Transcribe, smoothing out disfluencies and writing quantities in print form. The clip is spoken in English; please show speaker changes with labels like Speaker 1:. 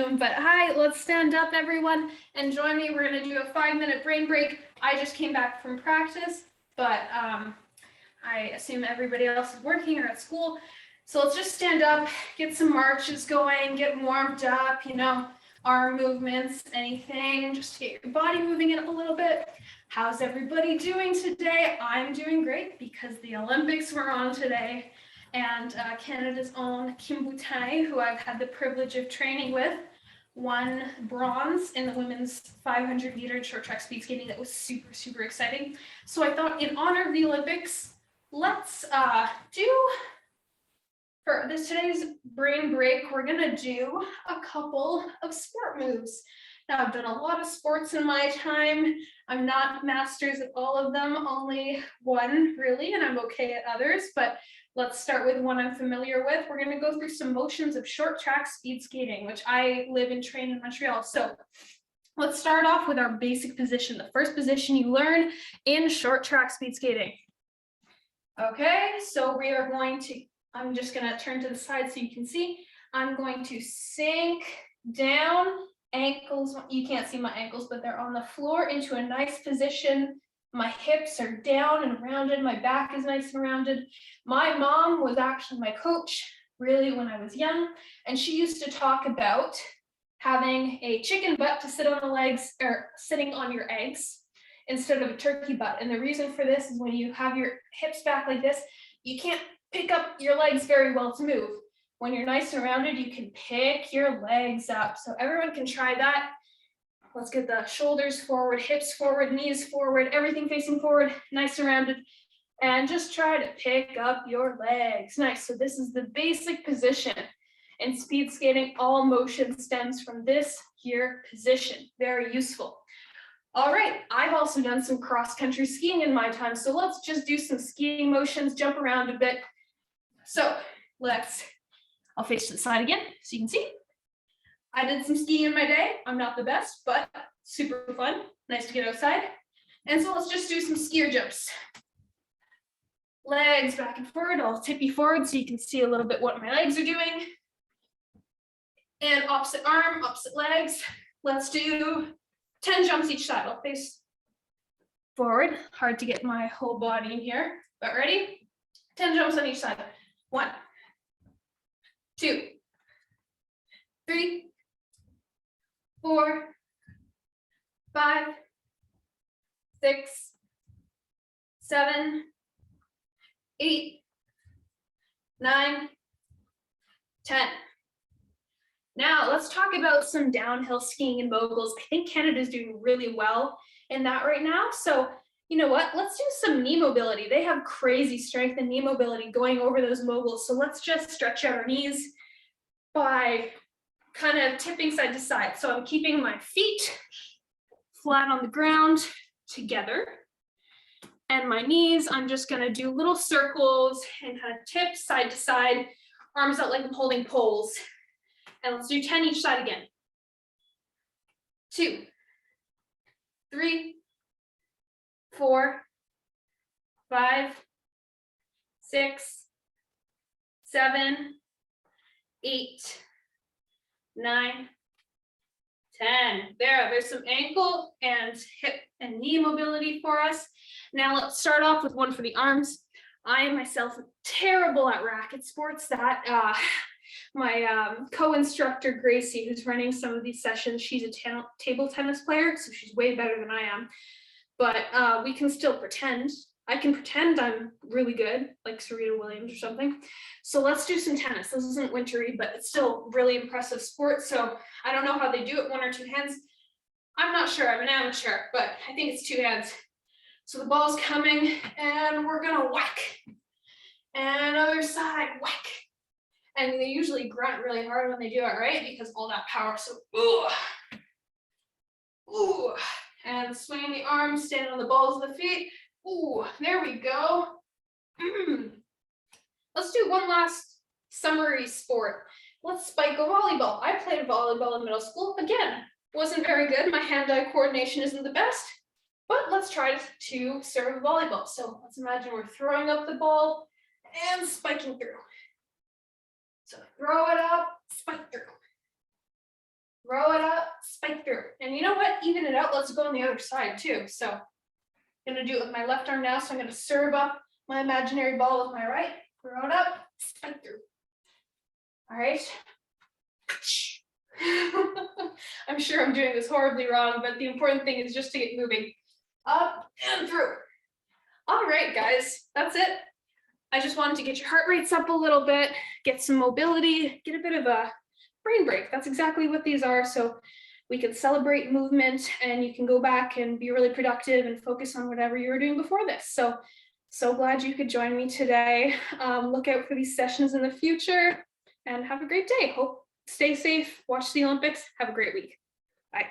Speaker 1: Zoom, but hi, let's stand up everyone and join me. We're gonna do a 5-minute brain break. I just came back from practice, but I assume everybody else is working or at school. So let's just stand up, get some marches going, get warmed up, arm movements, anything, just to get your body moving in a little bit. How's everybody doing today? I'm doing great because the Olympics were on today. And Canada's own Kim Boutin, who I've had the privilege of training with, won bronze in the women's 500-meter short track speed skating. That was super, super exciting. So I thought in honor of the Olympics, let's for today's brain break, we're gonna do a couple of sport moves. Now, I've done a lot of sports in my time. I'm not masters at all of them, only one really, and I'm okay at others, but let's start with one I'm familiar with. We're gonna go through some motions of short track speed skating, which I live and train in Montreal. So let's start off with our basic position, the first position you learn in short track speed skating. Okay, so we are going to, I'm just gonna turn to the side so you can see. I'm going to sink down, ankles, you can't see my ankles, but they're on the floor into a nice position. My hips are down and rounded. My back is nice and rounded. My mom was actually my coach, really, when I was young. And she used to talk about having a chicken butt to sit on the legs, or sitting on your eggs instead of a turkey butt. And the reason for this is when you have your hips back like this, you can't pick up your legs very well to move. When you're nice and rounded, you can pick your legs up. So everyone can try that. Let's get the shoulders forward, hips forward, knees forward, everything facing forward, nice and rounded. And just try to pick up your legs. Nice. So this is the basic position. In speed skating, all motion stems from this here position. Very useful. All right, I've also done some cross-country skiing in my time. So let's just do some skiing motions, jump around a bit. So I'll face to the side again so you can see. I did some skiing in my day. I'm not the best, but super fun. Nice to get outside. And so let's just do some skier jumps. Legs back and forward. I'll tip you forward so you can see a little bit what my legs are doing. And opposite arm, opposite legs. Let's do 10 jumps each side. I'll face forward. Hard to get my whole body in here, but ready? 10 jumps on each side. 1, 2, 3, 4, 5, 6, 7, 8, 9, 10. Now let's talk about some downhill skiing in Moguls. I think Canada's doing really well in that right now. So you know what? Let's do some knee mobility. They have crazy strength and knee mobility going over those Moguls. So let's just stretch out our knees by kind of tipping side to side. So I'm keeping my feet flat on the ground together. And my knees, I'm just gonna do little circles and kind of tip side to side, arms out like I'm holding poles. And let's do 10 each side again. 2, 3, 4, 5, 6, 7, 8, 9, 10. There's some ankle and hip and knee mobility for us. Now let's start off with one for the arms. I myself am terrible at racket sports. That my co-instructor Gracie, who's running some of these sessions, she's a table tennis player, so she's way better than I am. But we can still pretend. I can pretend I'm really good, like Serena Williams or something. So let's do some tennis. This isn't wintry, but it's still really impressive sport. So I don't know how they do it, 1 or 2 hands. I'm not sure, I'm an amateur, but I think it's 2 hands. So the ball's coming and we're gonna whack. And other side, whack. And they usually grunt really hard when they do it, right? Because all that power, so ooh. Ooh. And swinging the arms, standing on the balls of the feet. Ooh, there we go. Let's do one last summary sport. Let's spike a volleyball. I played volleyball in middle school. Again, wasn't very good. My hand-eye coordination isn't the best, but let's try to serve a volleyball. So let's imagine we're throwing up the ball and spiking through. So throw it up, spike through. Throw it up, spike through. And you know what? Even it out, let's go on the other side too. So I'm gonna do it with my left arm now. So I'm gonna serve up my imaginary ball with my right, throw it up, spike through. All right. I'm sure I'm doing this horribly wrong, but the important thing is just to get moving. Up and through. All right, guys, that's it. I just wanted to get your heart rates up a little bit, get some mobility, get a bit of a brain break. That's exactly what these are. So we can celebrate movement and you can go back and be really productive and focus on whatever you were doing before this. So glad you could join me today. Look out for these sessions in the future and have a great day. Stay safe, watch the Olympics, have a great week. Bye.